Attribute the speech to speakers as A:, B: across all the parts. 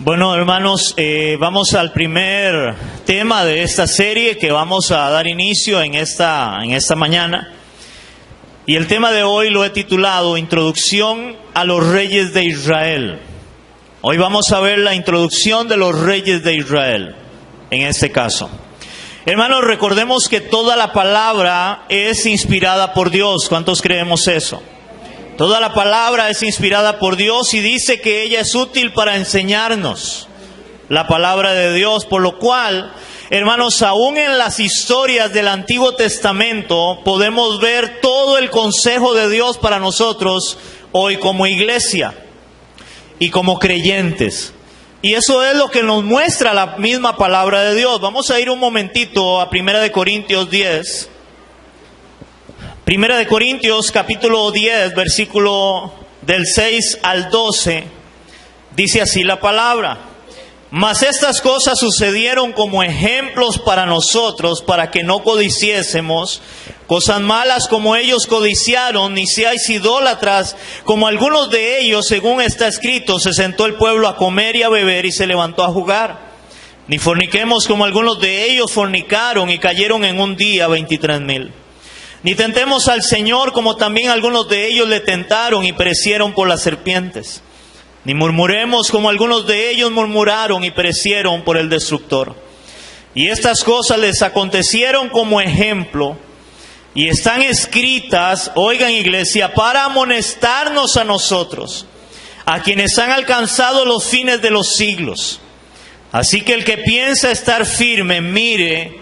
A: Bueno, hermanos, vamos al primer tema de esta serie que vamos a dar inicio en esta mañana. Y el tema de hoy lo he titulado Introducción a los Reyes de Israel. Hoy vamos a ver la introducción de los Reyes de Israel, en este caso. Hermanos, recordemos que toda la palabra es inspirada por Dios. ¿Cuántos creemos eso? Toda la palabra es inspirada por Dios y dice que ella es útil para enseñarnos la palabra de Dios. Por lo cual, hermanos, aún en las historias del Antiguo Testamento podemos ver todo el consejo de Dios para nosotros hoy como iglesia y como creyentes. Y eso es lo que nos muestra la misma palabra de Dios. Vamos a ir un momentito a 1 Corintios 10. 1 Corintios capítulo 10, versículo del 6 al 12, dice así la palabra: Mas estas cosas sucedieron como ejemplos para nosotros, para que no codiciésemos cosas malas como ellos codiciaron, ni seáis idólatras como algunos de ellos, según está escrito: se sentó el pueblo a comer y a beber y se levantó a jugar. Ni forniquemos como algunos de ellos fornicaron y cayeron en un día 23,000. Ni tentemos al Señor como también algunos de ellos le tentaron y perecieron por las serpientes. Ni murmuremos como algunos de ellos murmuraron y perecieron por el destructor. Y estas cosas les acontecieron como ejemplo y están escritas, oigan iglesia, para amonestarnos a nosotros, a quienes han alcanzado los fines de los siglos. Así que el que piensa estar firme, mire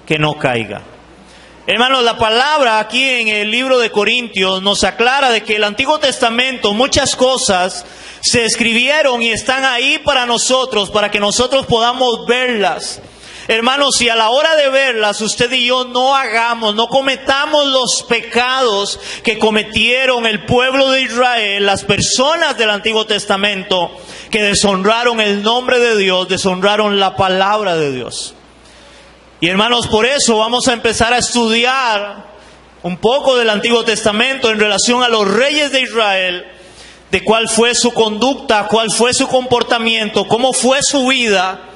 A: que no caiga. Hermanos, la palabra aquí en el libro de Corintios nos aclara de que el Antiguo Testamento, muchas cosas se escribieron y están ahí para nosotros, para que nosotros podamos verlas. Hermanos, si a la hora de verlas usted y yo no cometamos los pecados que cometieron el pueblo de Israel, las personas del Antiguo Testamento que deshonraron el nombre de Dios, deshonraron la palabra de Dios. Y hermanos, por eso vamos a empezar a estudiar un poco del Antiguo Testamento en relación a los reyes de Israel, de cuál fue su conducta, cuál fue su comportamiento, cómo fue su vida,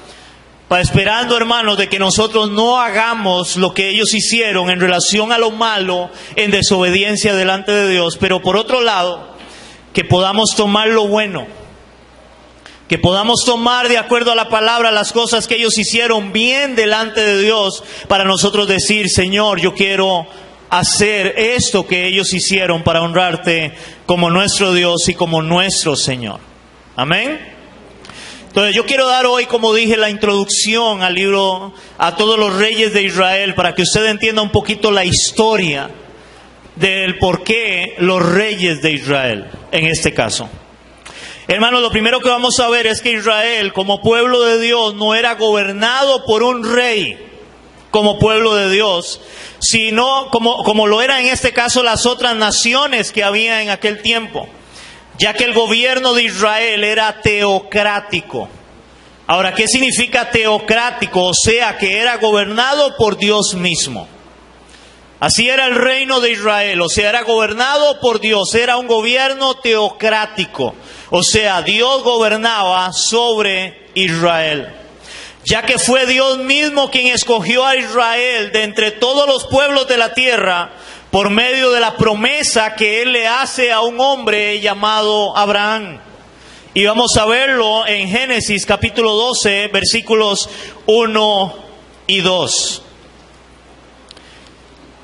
A: para esperando, hermanos, de que nosotros no hagamos lo que ellos hicieron en relación a lo malo, en desobediencia delante de Dios, pero por otro lado, que podamos tomar lo bueno. Que podamos tomar de acuerdo a la palabra las cosas que ellos hicieron bien delante de Dios, para nosotros decir: Señor, yo quiero hacer esto que ellos hicieron para honrarte como nuestro Dios y como nuestro Señor. Amén. Entonces yo quiero dar hoy, como dije, la introducción al libro, a todos los reyes de Israel, para que usted entienda un poquito la historia del por qué los reyes de Israel en este caso. Hermanos, lo primero que vamos a ver es que Israel, como pueblo de Dios, no era gobernado por un rey como pueblo de Dios, sino como lo era en este caso las otras naciones que había en aquel tiempo, ya que el gobierno de Israel era teocrático. Ahora, ¿qué significa teocrático? O sea, que era gobernado por Dios mismo. Así era el reino de Israel, o sea, era gobernado por Dios, era un gobierno teocrático. O sea, Dios gobernaba sobre Israel. Ya que fue Dios mismo quien escogió a Israel de entre todos los pueblos de la tierra, por medio de la promesa que Él le hace a un hombre llamado Abraham. Y vamos a verlo en Génesis capítulo 12, versículos 1 y 2.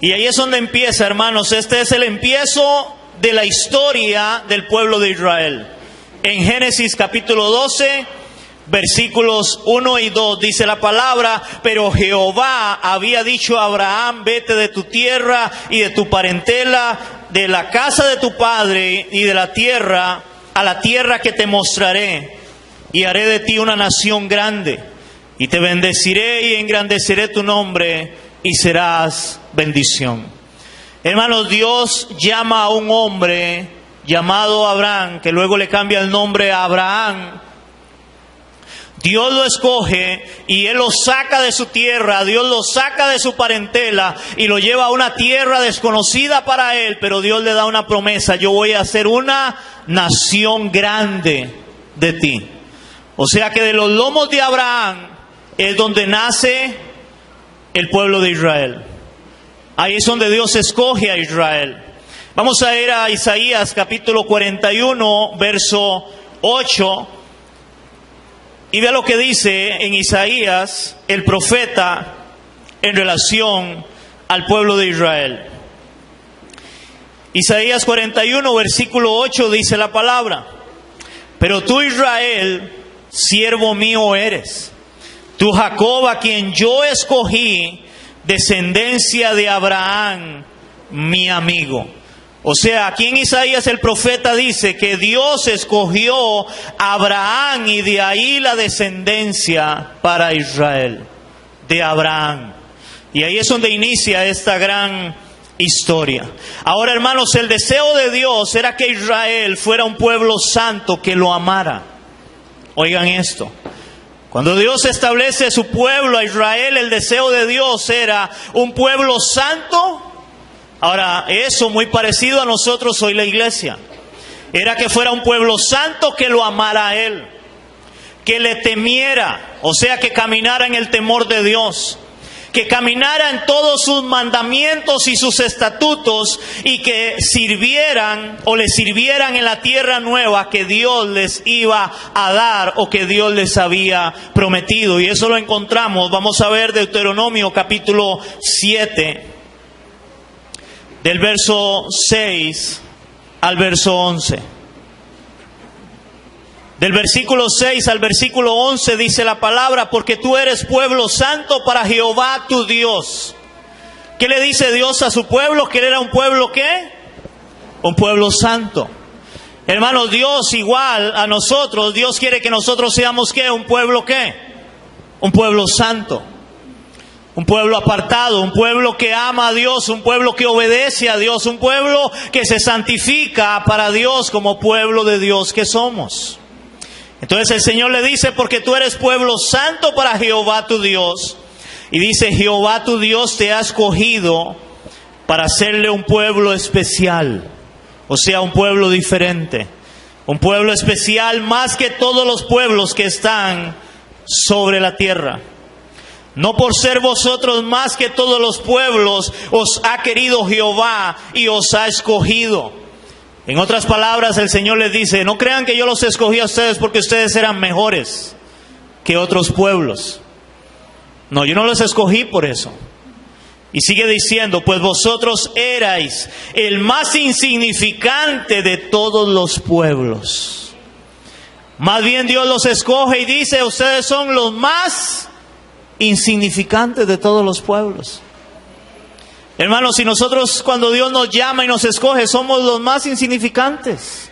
A: Y ahí es donde empieza, hermanos. Este es el empiezo de la historia del pueblo de Israel. En Génesis capítulo 12, versículos 1 y 2, dice la palabra: Pero Jehová había dicho a Abraham: Vete de tu tierra y de tu parentela, de la casa de tu padre y de la tierra, a la tierra que te mostraré, y haré de ti una nación grande, y te bendeciré y engrandeceré tu nombre, y serás bendición. Hermanos, Dios llama a un hombre llamado Abraham, que luego le cambia el nombre a Abraham. Dios lo escoge y Él lo saca de su tierra, Dios lo saca de su parentela y lo lleva a una tierra desconocida para Él, pero Dios le da una promesa: yo voy a hacer una nación grande de ti. O sea que de los lomos de Abraham es donde nace el pueblo de Israel. Ahí es donde Dios escoge a Israel. Vamos a ir a Isaías capítulo 41, verso 8. Y vea lo que dice en Isaías el profeta en relación al pueblo de Israel. Isaías 41, versículo 8 dice la palabra: pero tú, Israel, siervo mío eres. Tú, Jacob, a quien yo escogí, descendencia de Abraham, mi amigo. O sea, aquí en Isaías el profeta dice que Dios escogió a Abraham y de ahí la descendencia para Israel, de Abraham. Y ahí es donde inicia esta gran historia. Ahora, hermanos, el deseo de Dios era que Israel fuera un pueblo santo que lo amara. Oigan esto. Cuando Dios establece su pueblo a Israel, el deseo de Dios era un pueblo santo. Ahora, eso muy parecido a nosotros hoy la iglesia. Era que fuera un pueblo santo que lo amara a Él, que le temiera, o sea, que caminara en el temor de Dios, que caminara en todos sus mandamientos y sus estatutos, y que sirvieran o le sirvieran en la tierra nueva que Dios les iba a dar o que Dios les había prometido. Y eso lo encontramos, vamos a ver Deuteronomio capítulo 7, del verso 6 al verso 11. Del versículo 6 al versículo 11 dice la palabra: porque tú eres pueblo santo para Jehová tu Dios. ¿Qué le dice Dios a su pueblo? Que él era un pueblo, ¿qué? Un pueblo santo. Hermanos, Dios igual a nosotros, Dios quiere que nosotros seamos, ¿qué? Un pueblo, ¿qué? Un pueblo santo. Un pueblo apartado, un pueblo que ama a Dios, un pueblo que obedece a Dios, un pueblo que se santifica para Dios como pueblo de Dios que somos. Entonces el Señor le dice: porque tú eres pueblo santo para Jehová tu Dios. Y dice: Jehová tu Dios te ha escogido para hacerle un pueblo especial. O sea, un pueblo diferente. Un pueblo especial más que todos los pueblos que están sobre la tierra. No por ser vosotros más que todos los pueblos, os ha querido Jehová y os ha escogido. En otras palabras, el Señor les dice: no crean que yo los escogí a ustedes porque ustedes eran mejores que otros pueblos. No, yo no los escogí por eso. Y sigue diciendo: pues vosotros erais el más insignificante de todos los pueblos. Más bien Dios los escoge y dice: ustedes son los más insignificantes de todos los pueblos. Hermanos, si nosotros cuando Dios nos llama y nos escoge somos los más insignificantes.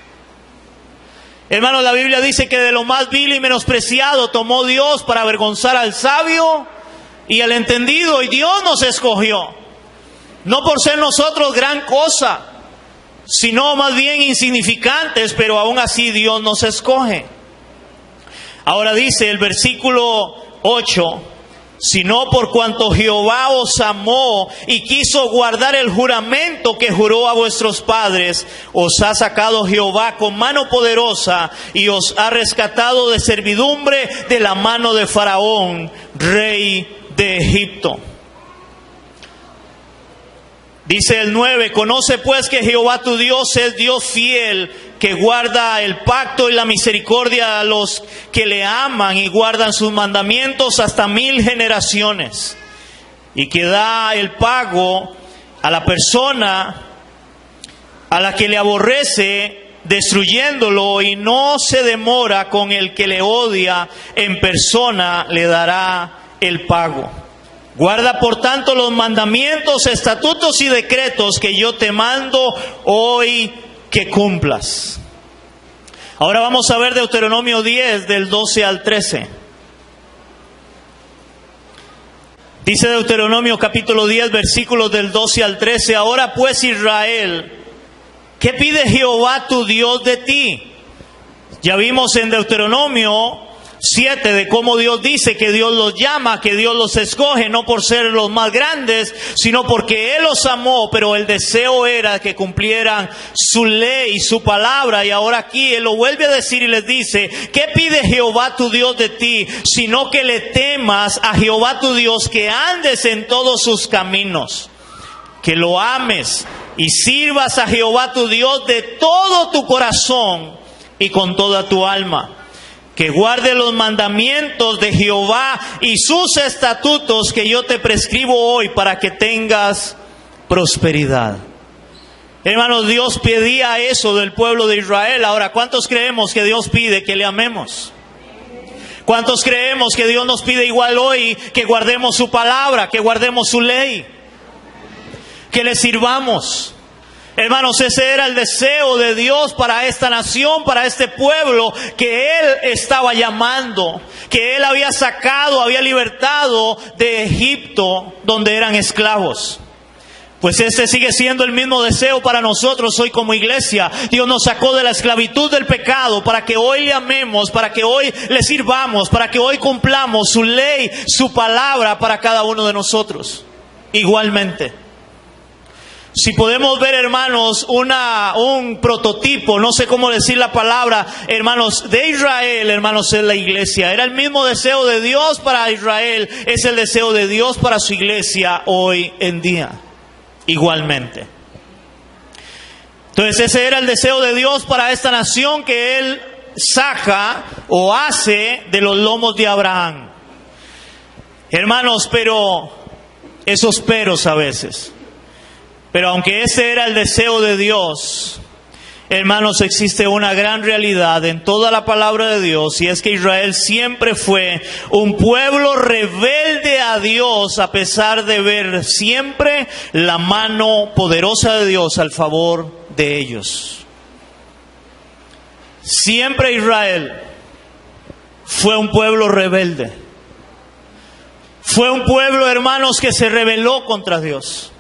A: Hermanos, la Biblia dice que de lo más vil y menospreciado tomó Dios para avergonzar al sabio y al entendido, y Dios nos escogió. No por ser nosotros gran cosa, sino más bien insignificantes, pero aún así Dios nos escoge. Ahora dice el versículo 8: sino por cuanto Jehová os amó y quiso guardar el juramento que juró a vuestros padres, os ha sacado Jehová con mano poderosa y os ha rescatado de servidumbre de la mano de Faraón, rey de Egipto. Dice el 9: conoce pues que Jehová tu Dios es Dios fiel, que guarda el pacto y la misericordia a los que le aman y guardan sus mandamientos hasta 1000 generaciones, y que da el pago a la persona a la que le aborrece, destruyéndolo, y no se demora con el que le odia, en persona le dará el pago. Guarda por tanto los mandamientos, estatutos y decretos que yo te mando hoy que cumplas. Ahora vamos a ver Deuteronomio 10 del 12 al 13. Dice Deuteronomio capítulo 10 versículos del 12 al 13: ahora pues, Israel, ¿qué pide Jehová tu Dios de ti? Ya vimos en Deuteronomio 7 de cómo Dios dice que Dios los llama, que Dios los escoge, no por ser los más grandes, sino porque Él los amó, pero el deseo era que cumplieran su ley, su palabra. Y ahora aquí Él lo vuelve a decir y les dice: ¿qué pide Jehová tu Dios de ti? Sino que le temas a Jehová tu Dios, que andes en todos sus caminos, que lo ames y sirvas a Jehová tu Dios de todo tu corazón y con toda tu alma. Que guarde los mandamientos de Jehová y sus estatutos que yo te prescribo hoy, para que tengas prosperidad. Hermanos, Dios pedía eso del pueblo de Israel. Ahora, ¿cuántos creemos que Dios pide que le amemos? ¿Cuántos creemos que Dios nos pide igual hoy que guardemos su palabra, que guardemos su ley, que le sirvamos? Hermanos, ese era el deseo de Dios para esta nación, para este pueblo que Él estaba llamando, que Él había sacado, había libertado de Egipto, donde eran esclavos. Pues este sigue siendo el mismo deseo para nosotros hoy como iglesia. Dios nos sacó de la esclavitud del pecado para que hoy le amemos, para que hoy le sirvamos, para que hoy cumplamos su ley, su palabra para cada uno de nosotros. Igualmente. Si podemos ver, hermanos, un prototipo, no sé cómo decir la palabra, hermanos, de Israel, hermanos, es la iglesia. Era el mismo deseo de Dios para Israel, es el deseo de Dios para su iglesia hoy en día, igualmente. Entonces ese era el deseo de Dios para esta nación que Él saca o hace de los lomos de Abraham. Hermanos, pero esos peros a veces. Pero aunque ese era el deseo de Dios, hermanos, existe una gran realidad en toda la palabra de Dios, y es que Israel siempre fue un pueblo rebelde a Dios, a pesar de ver siempre la mano poderosa de Dios al favor de ellos. Siempre Israel fue un pueblo rebelde. Fue un pueblo, hermanos, que se rebeló contra Dios.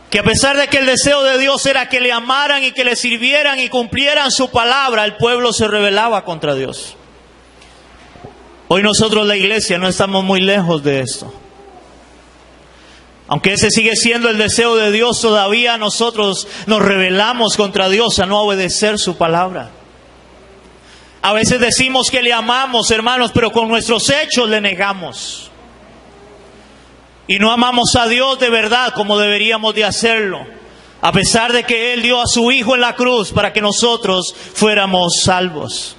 A: Que a pesar de que el deseo de Dios era que le amaran y que le sirvieran y cumplieran su palabra, el pueblo se rebelaba contra Dios. Hoy nosotros, la iglesia, no estamos muy lejos de esto. Aunque ese sigue siendo el deseo de Dios, todavía nosotros nos rebelamos contra Dios a no obedecer su palabra. A veces decimos que le amamos, hermanos, pero con nuestros hechos le negamos. Y no amamos a Dios de verdad como deberíamos de hacerlo, a pesar de que Él dio a su Hijo en la cruz para que nosotros fuéramos salvos.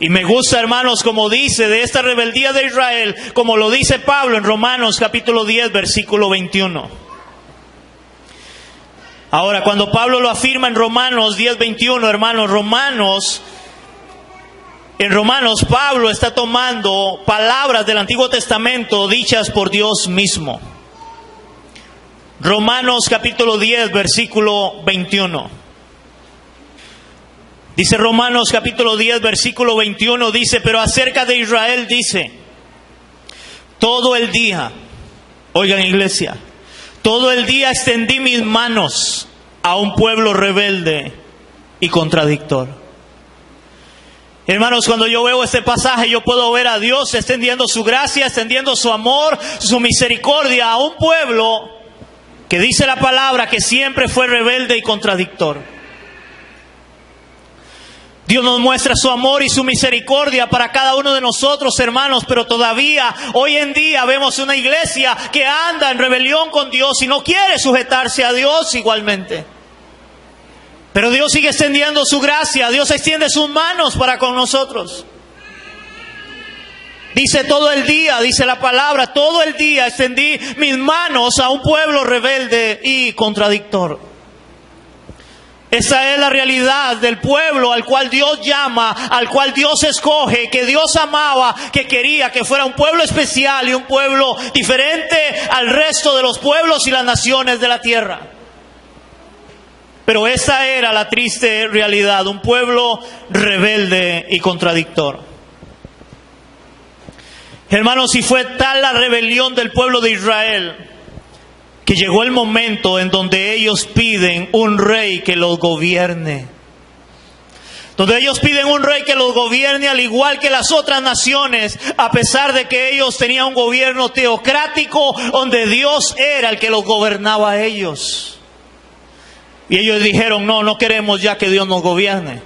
A: Y me gusta, hermanos, como dice de esta rebeldía de Israel, como lo dice Pablo en Romanos capítulo 10, versículo 21. Ahora, cuando Pablo lo afirma en Romanos 10, 21, hermanos, en Romanos, Pablo está tomando palabras del Antiguo Testamento dichas por Dios mismo. Romanos capítulo 10, versículo 21. Dice Romanos capítulo 10, versículo 21, dice: pero acerca de Israel dice: todo el día, oigan iglesia, todo el día extendí mis manos a un pueblo rebelde y contradictor. Hermanos, cuando yo veo este pasaje, yo puedo ver a Dios extendiendo su gracia, extendiendo su amor, su misericordia a un pueblo que dice la palabra que siempre fue rebelde y contradictor. Dios nos muestra su amor y su misericordia para cada uno de nosotros, hermanos, pero todavía hoy en día vemos una iglesia que anda en rebelión con Dios y no quiere sujetarse a Dios igualmente. Pero Dios sigue extendiendo su gracia, Dios extiende sus manos para con nosotros. Dice todo el día, dice la palabra, todo el día extendí mis manos a un pueblo rebelde y contradictor. Esa es la realidad del pueblo al cual Dios llama, al cual Dios escoge, que Dios amaba, que quería que fuera un pueblo especial y un pueblo diferente al resto de los pueblos y las naciones de la tierra. Pero esa era la triste realidad, un pueblo rebelde y contradictor. Hermanos, y fue tal la rebelión del pueblo de Israel que llegó el momento en donde ellos piden un rey que los gobierne. donde ellos piden un rey que los gobierne al igual que las otras naciones, a pesar de que ellos tenían un gobierno teocrático donde Dios era el que los gobernaba a ellos. Y ellos dijeron, no queremos ya que Dios nos gobierne.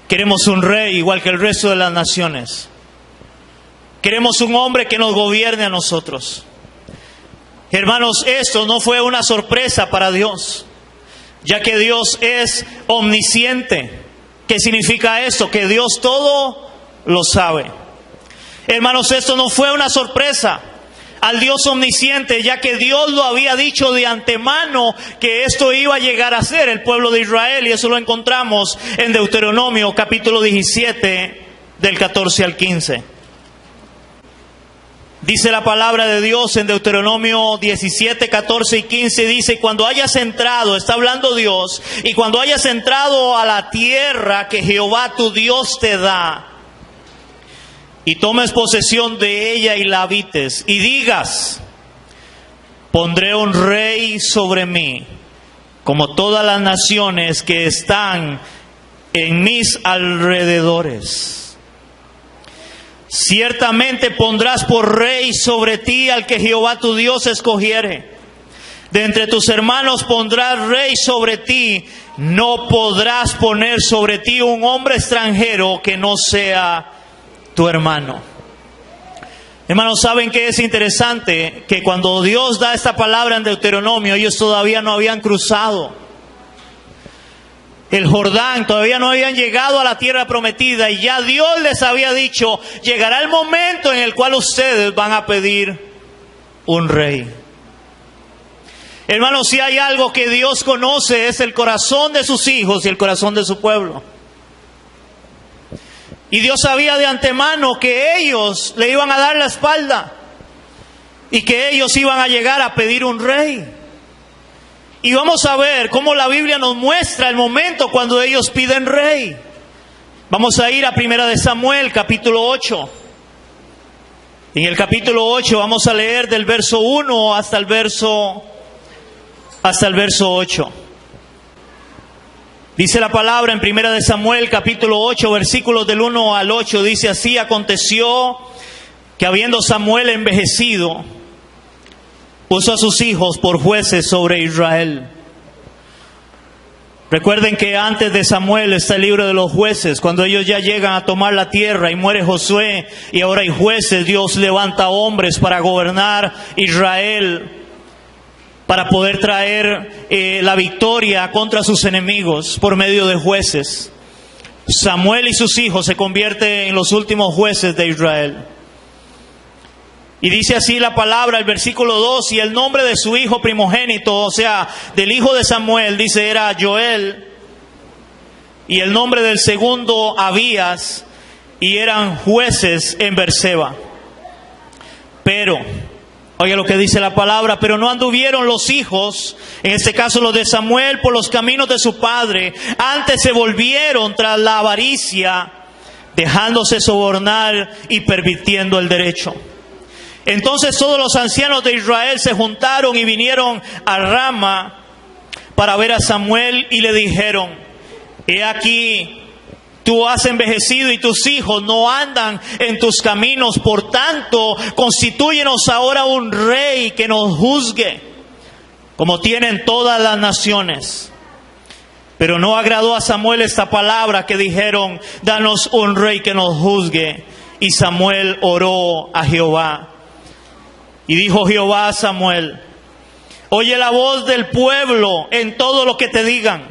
A: Queremos un rey igual que el resto de las naciones. Queremos un hombre que nos gobierne a nosotros. Hermanos, esto no fue una sorpresa para Dios, ya que Dios es omnisciente. ¿Qué significa esto? Que Dios todo lo sabe. Hermanos, esto no fue una sorpresa al Dios omnisciente, ya que Dios lo había dicho de antemano que esto iba a llegar a ser el pueblo de Israel, y eso lo encontramos en Deuteronomio capítulo 17 del 14 al 15. Dice la palabra de Dios en Deuteronomio 17, 14 y 15, dice, cuando hayas entrado, está hablando Dios, y cuando hayas entrado a la tierra que Jehová tu Dios te da, y tomes posesión de ella y la habites, y digas, pondré un rey sobre mí, como todas las naciones que están en mis alrededores. Ciertamente pondrás por rey sobre ti al que Jehová tu Dios escogiere. De entre tus hermanos pondrás rey sobre ti. No podrás poner sobre ti un hombre extranjero que no sea tu hermano. Hermanos, ¿saben qué es interesante? Que cuando Dios da esta palabra en Deuteronomio, ellos todavía no habían cruzado el Jordán, todavía no habían llegado a la tierra prometida, y ya Dios les había dicho, llegará el momento en el cual ustedes van a pedir un rey. Hermanos, si hay algo que Dios conoce, es el corazón de sus hijos y el corazón de su pueblo. Y Dios sabía de antemano que ellos le iban a dar la espalda y que ellos iban a llegar a pedir un rey. Y vamos a ver cómo la Biblia nos muestra el momento cuando ellos piden rey. Vamos a ir a 1 de Samuel, capítulo 8. En el capítulo 8 vamos a leer del verso 1 hasta el verso 8. Dice la palabra en 1 de Samuel, capítulo 8, versículos del 1 al 8. Dice así, aconteció que habiendo Samuel envejecido, puso a sus hijos por jueces sobre Israel. Recuerden que antes de Samuel está el libro de los jueces. Cuando ellos ya llegan a tomar la tierra y muere Josué y ahora hay jueces, Dios levanta hombres para gobernar Israel, para poder traer la victoria contra sus enemigos por medio de jueces. Samuel y sus hijos se convierten en los últimos jueces de Israel. Y dice así la palabra, el versículo 2, y el nombre de su hijo primogénito, o sea, del hijo de Samuel, dice, era Joel, y el nombre del segundo, Abías, y eran jueces en Berseba. Pero, oiga lo que dice la palabra, pero no anduvieron los hijos, en este caso los de Samuel, por los caminos de su padre, antes se volvieron tras la avaricia, dejándose sobornar y pervirtiendo el derecho. Entonces todos los ancianos de Israel se juntaron y vinieron a Rama para ver a Samuel y le dijeron, he aquí, tú has envejecido y tus hijos no andan en tus caminos, por tanto, constitúyenos ahora un rey que nos juzgue, como tienen todas las naciones. Pero no agradó a Samuel esta palabra que dijeron, danos un rey que nos juzgue. Y Samuel oró a Jehová. Y dijo Jehová a Samuel, oye la voz del pueblo en todo lo que te digan,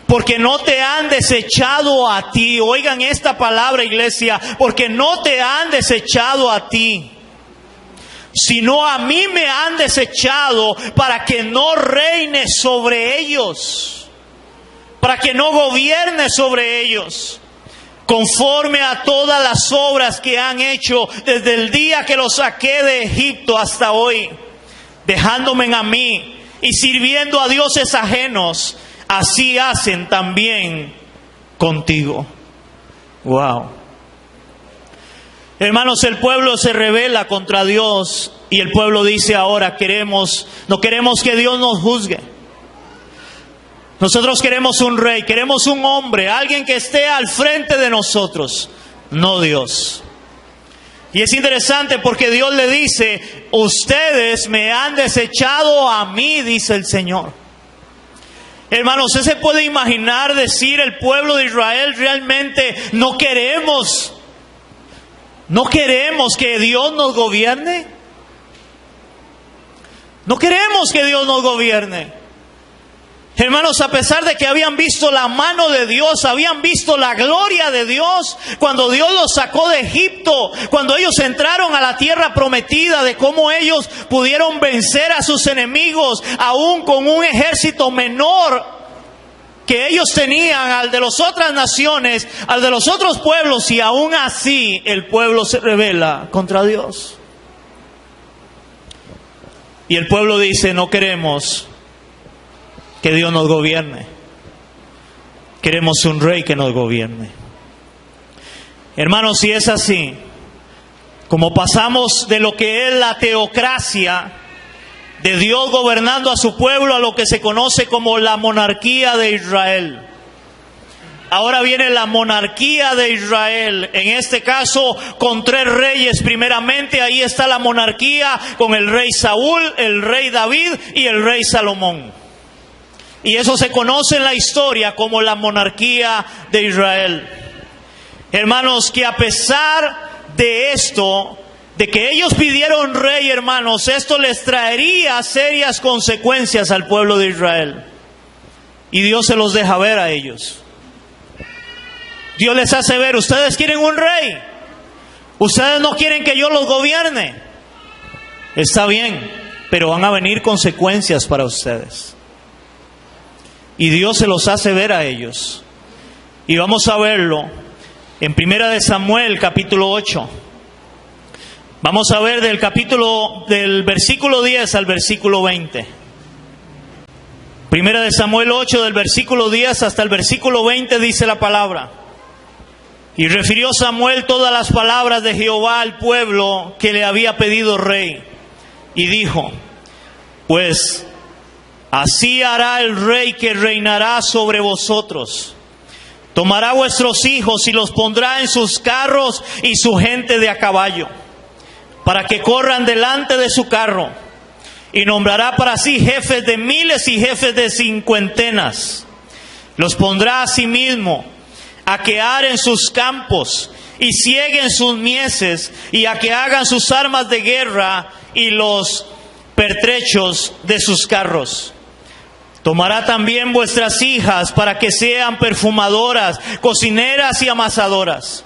A: porque no te han desechado a ti. Oigan esta palabra, iglesia, porque no te han desechado a ti, sino a mí me han desechado para que no reine sobre ellos, para que no gobierne sobre ellos, conforme a todas las obras que han hecho desde el día que los saqué de Egipto hasta hoy, dejándome a mí y sirviendo a dioses ajenos, así hacen también contigo. Wow. Hermanos, el pueblo se rebela contra Dios y el pueblo dice ahora, no queremos que Dios nos juzgue. Nosotros queremos un rey, queremos un hombre, alguien que esté al frente de nosotros, no Dios. Y es interesante porque Dios le dice, ustedes me han desechado a mí, dice el Señor. Hermanos, ¿usted se puede imaginar decir el pueblo de Israel realmente no queremos que Dios nos gobierne? No queremos que Dios nos gobierne. Hermanos, a pesar de que habían visto la mano de Dios, habían visto la gloria de Dios, cuando Dios los sacó de Egipto, cuando ellos entraron a la tierra prometida, de cómo ellos pudieron vencer a sus enemigos, aún con un ejército menor que ellos tenían al de las otras naciones, al de los otros pueblos, y aún así el pueblo se rebela contra Dios. Y el pueblo dice, no queremos que Dios nos gobierne. Queremos un rey que nos gobierne. Hermanos, si es así, como pasamos de lo que es la teocracia, de Dios gobernando a su pueblo, a lo que se conoce como la monarquía de Israel. Ahora viene la monarquía de Israel, en este caso con 3 reyes primeramente. Ahí está la monarquía con el rey Saúl, el rey David y el rey Salomón. Y eso se conoce en la historia como la monarquía de Israel. Hermanos, que a pesar de esto, de que ellos pidieron rey, hermanos, esto les traería serias consecuencias al pueblo de Israel. Y Dios se los deja ver a ellos. Dios les hace ver, ustedes quieren un rey. Ustedes no quieren que yo los gobierne. Está bien, pero van a venir consecuencias para ustedes. Y Dios se los hace ver a ellos. Y vamos a verlo en 1 Samuel capítulo 8. Vamos a ver del versículo 10 al versículo 20. 1 Samuel 8, del versículo 10 hasta el versículo 20 dice la palabra. Y refirió Samuel todas las palabras de Jehová al pueblo que le había pedido rey. Y dijo, pues así hará el rey que reinará sobre vosotros. Tomará vuestros hijos y los pondrá en sus carros y su gente de a caballo, para que corran delante de su carro. Y nombrará para sí jefes de miles y jefes de cincuentenas. Los pondrá a sí mismo a que aren sus campos y sieguen sus mieses, y a que hagan sus armas de guerra y los pertrechos de sus carros. Tomará también vuestras hijas para que sean perfumadoras, cocineras y amasadoras.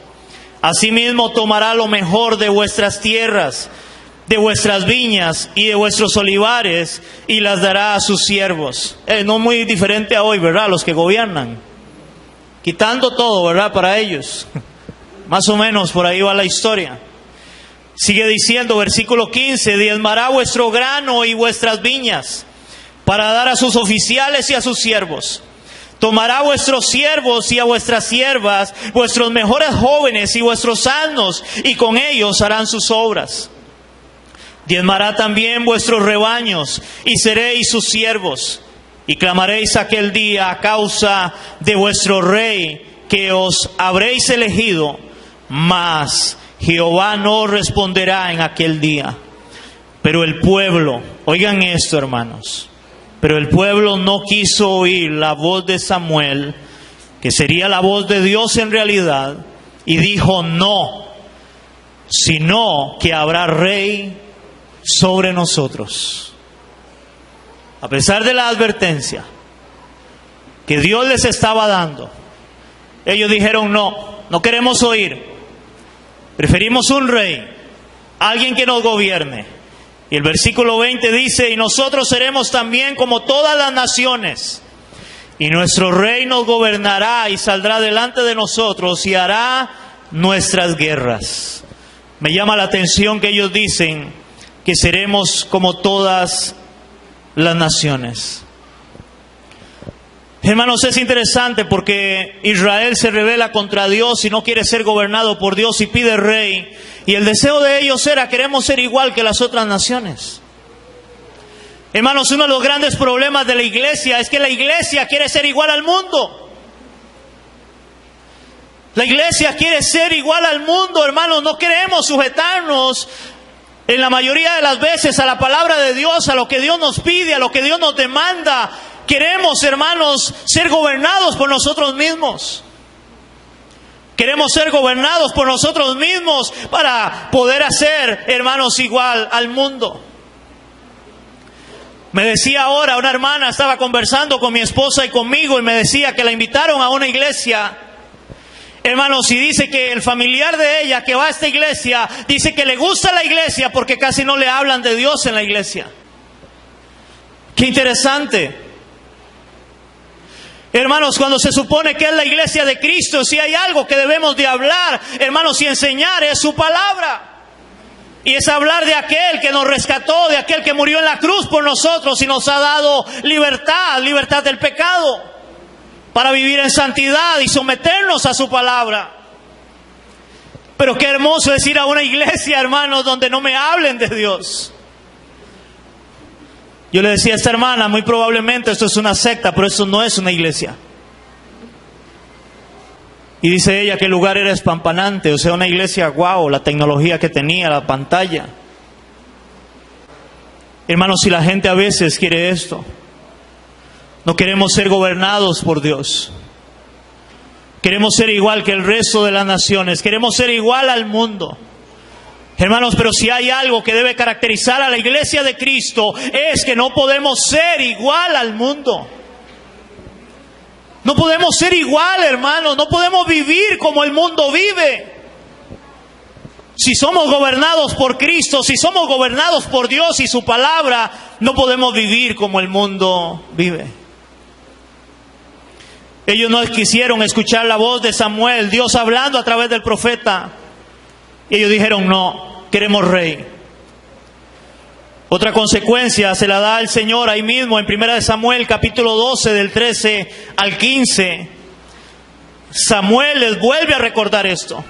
A: Asimismo tomará lo mejor de vuestras tierras, de vuestras viñas y de vuestros olivares, y las dará a sus siervos. No muy diferente a hoy, ¿verdad? Los que gobiernan, quitando todo, ¿verdad? Para ellos. Más o menos por ahí va la historia. Sigue diciendo, versículo 15, diezmará vuestro grano y vuestras viñas, para dar a sus oficiales y a sus siervos. Tomará vuestros siervos y a vuestras siervas, vuestros mejores jóvenes y vuestros asnos, y con ellos harán sus obras. Diezmará también vuestros rebaños, y seréis sus siervos. Y clamaréis aquel día a causa de vuestro rey, que os habréis elegido, mas Jehová no responderá en aquel día. Pero el pueblo, oigan esto, hermanos, pero el pueblo no quiso oír la voz de Samuel, que sería la voz de Dios en realidad, y dijo no, sino que habrá rey sobre nosotros. A pesar de la advertencia que Dios les estaba dando, ellos dijeron no queremos oír, preferimos un rey, alguien que nos gobierne. Y el versículo 20 dice, y nosotros seremos también como todas las naciones, y nuestro rey nos gobernará y saldrá delante de nosotros y hará nuestras guerras. Me llama la atención que ellos dicen que seremos como todas las naciones. Hermanos, es interesante porque Israel se rebela contra Dios y no quiere ser gobernado por Dios y pide rey. Y el deseo de ellos era, queremos ser igual que las otras naciones. Hermanos, uno de los grandes problemas de la iglesia es que la iglesia quiere ser igual al mundo. La iglesia quiere ser igual al mundo, hermanos. No queremos sujetarnos en la mayoría de las veces a la palabra de Dios, a lo que Dios nos pide, a lo que Dios nos demanda. Queremos, hermanos, ser gobernados por nosotros mismos. Queremos ser gobernados por nosotros mismos para poder hacer, hermanos, igual al mundo. Me decía ahora una hermana, estaba conversando con mi esposa y conmigo, y me decía que la invitaron a una iglesia, hermanos, y dice que el familiar de ella que va a esta iglesia, dice que le gusta la iglesia porque casi no le hablan de Dios en la iglesia. Qué interesante. Hermanos, cuando se supone que es la iglesia de Cristo, si hay algo que debemos de hablar, hermanos, y enseñar, es su palabra. Y es hablar de aquel que nos rescató, de aquel que murió en la cruz por nosotros y nos ha dado libertad, libertad del pecado, para vivir en santidad y someternos a su palabra. Pero qué hermoso es ir a una iglesia, hermanos, donde no me hablen de Dios. Yo le decía a esta hermana, muy probablemente esto es una secta, pero esto no es una iglesia. Y dice ella que el lugar era espampanante, o sea, una iglesia, wow, la tecnología que tenía, la pantalla. Hermanos, si la gente a veces quiere esto, no queremos ser gobernados por Dios. Queremos ser igual que el resto de las naciones, queremos ser igual al mundo. Hermanos, pero si hay algo que debe caracterizar a la iglesia de Cristo, es que no podemos ser igual al mundo. No podemos ser igual, hermanos. No podemos vivir como el mundo vive. Si somos gobernados por Cristo, si somos gobernados por Dios y su palabra, no podemos vivir como el mundo vive. Ellos no quisieron escuchar la voz de Samuel, Dios hablando a través del profeta. Y ellos dijeron, no, queremos rey. Otra consecuencia se la da el Señor ahí mismo en 1 Samuel capítulo 12 del 13 al 15. Samuel les vuelve a recordar esto.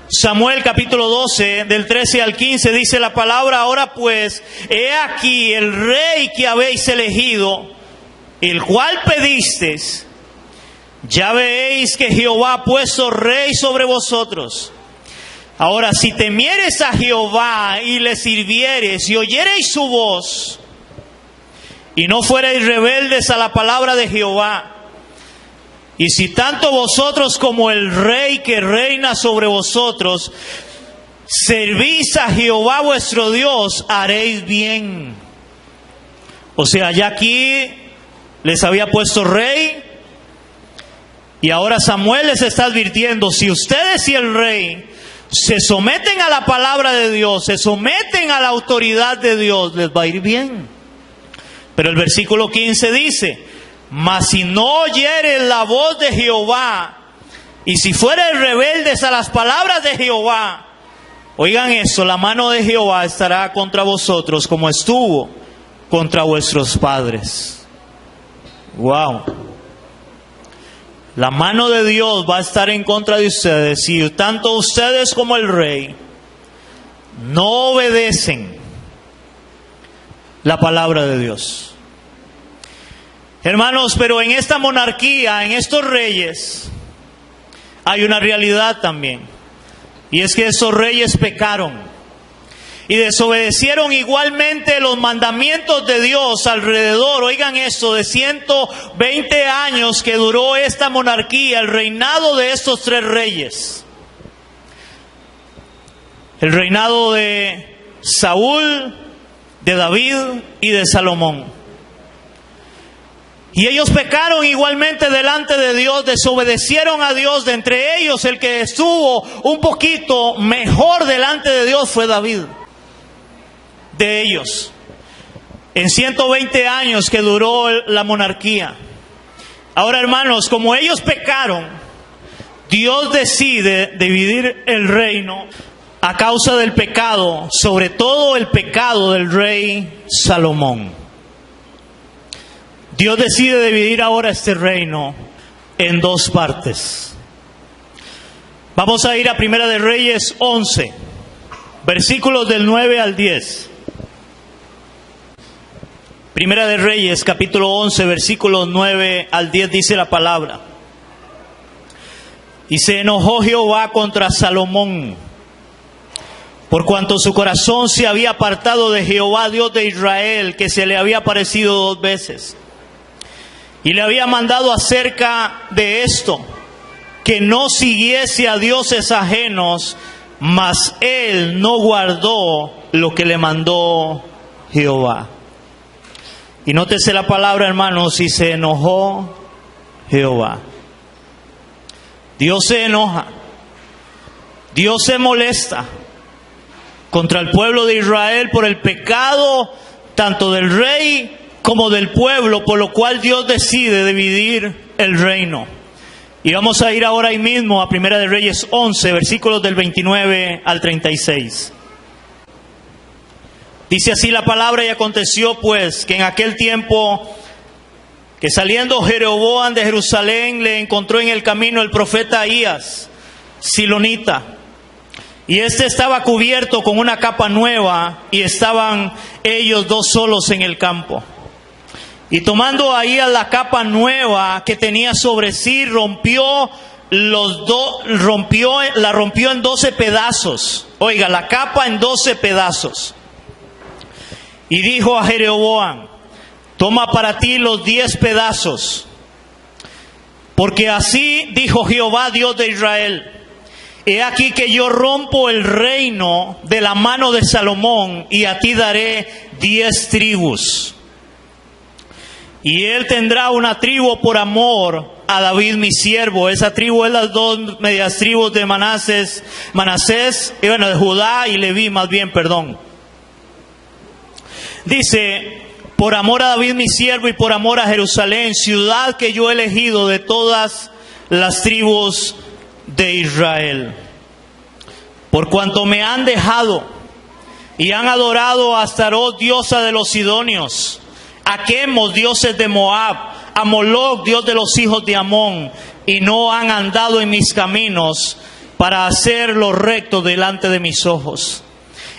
A: Samuel capítulo 12 del 13 al 15 dice la palabra: ahora pues, he aquí el rey que habéis elegido, el cual pedisteis. Ya veéis que Jehová ha puesto rey sobre vosotros. Ahora, si temiereis a Jehová y le sirviereis y oyereis su voz, y no fuereis rebeldes a la palabra de Jehová, y si tanto vosotros como el rey que reina sobre vosotros servís a Jehová vuestro Dios, haréis bien. O sea, ya aquí les había puesto rey, y ahora Samuel les está advirtiendo: si ustedes y el rey se someten a la palabra de Dios, se someten a la autoridad de Dios, les va a ir bien. Pero el versículo 15 dice: mas si no oyeres la voz de Jehová, y si fueres rebeldes a las palabras de Jehová, oigan eso, la mano de Jehová estará contra vosotros como estuvo contra vuestros padres. Wow. La mano de Dios va a estar en contra de ustedes si tanto ustedes como el rey no obedecen la palabra de Dios. Hermanos, pero en esta monarquía, en estos reyes, hay una realidad también. Y es que esos reyes pecaron y desobedecieron igualmente los mandamientos de Dios alrededor, oigan esto, de 120 años que duró esta monarquía, el reinado de estos tres reyes. El reinado de Saúl, de David y de Salomón. Y ellos pecaron igualmente delante de Dios, desobedecieron a Dios. De entre ellos, el que estuvo un poquito mejor delante de Dios fue David. De ellos, en 120 años que duró la monarquía. Ahora, hermanos, como ellos pecaron, Dios decide dividir el reino a causa del pecado, sobre todo el pecado del rey Salomón. Dios decide dividir ahora este reino en dos partes. Vamos a ir a Primera de Reyes 11, versículos del 9 al 10. Primera de Reyes, capítulo 11, versículos 9 al 10, dice la palabra. Y se enojó Jehová contra Salomón, por cuanto su corazón se había apartado de Jehová, Dios de Israel, que se le había aparecido 2 veces. Y le había mandado acerca de esto, que no siguiese a dioses ajenos, mas él no guardó lo que le mandó Jehová. Y nótese la palabra, hermanos, y se enojó Jehová. Dios se enoja, Dios se molesta contra el pueblo de Israel por el pecado tanto del rey como del pueblo, por lo cual Dios decide dividir el reino. Y vamos a ir ahora ahí mismo a Primera de Reyes 11, versículos del 29 al 36. Dice así la palabra: y aconteció pues que en aquel tiempo que saliendo Jeroboam de Jerusalén le encontró en el camino el profeta Ahías, silonita. Y este estaba cubierto con una capa nueva, y estaban ellos 2 solos en el campo. Y tomando Ahías la capa nueva que tenía sobre sí, la rompió en 12 pedazos. Oiga, la capa en 12 pedazos. Y dijo a Jeroboam: toma para ti los 10 pedazos, porque así dijo Jehová, Dios de Israel: he aquí que yo rompo el reino de la mano de Salomón, y a ti daré 10 tribus. Y él tendrá una tribu por amor a David mi siervo. Esa tribu es las 2 medias tribus de Manasés, de Judá y Leví, más bien, perdón. Dice: por amor a David mi siervo y por amor a Jerusalén, ciudad que yo he elegido de todas las tribus de Israel. Por cuanto me han dejado y han adorado a Astarot, diosa de los sidonios, a Quemos, dioses de Moab, a Moloc, dios de los hijos de Amón, y no han andado en mis caminos para hacer lo recto delante de mis ojos,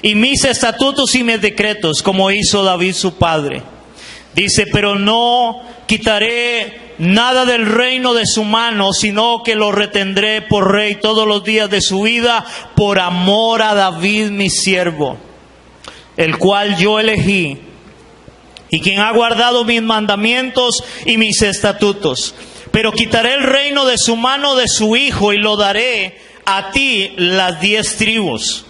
A: y mis estatutos y mis decretos, como hizo David su padre. Dice: pero no quitaré nada del reino de su mano, sino que lo retendré por rey todos los días de su vida, por amor a David mi siervo, el cual yo elegí, y quien ha guardado mis mandamientos y mis estatutos. Pero quitaré el reino de su mano de su hijo, y lo daré a ti las 10 tribus.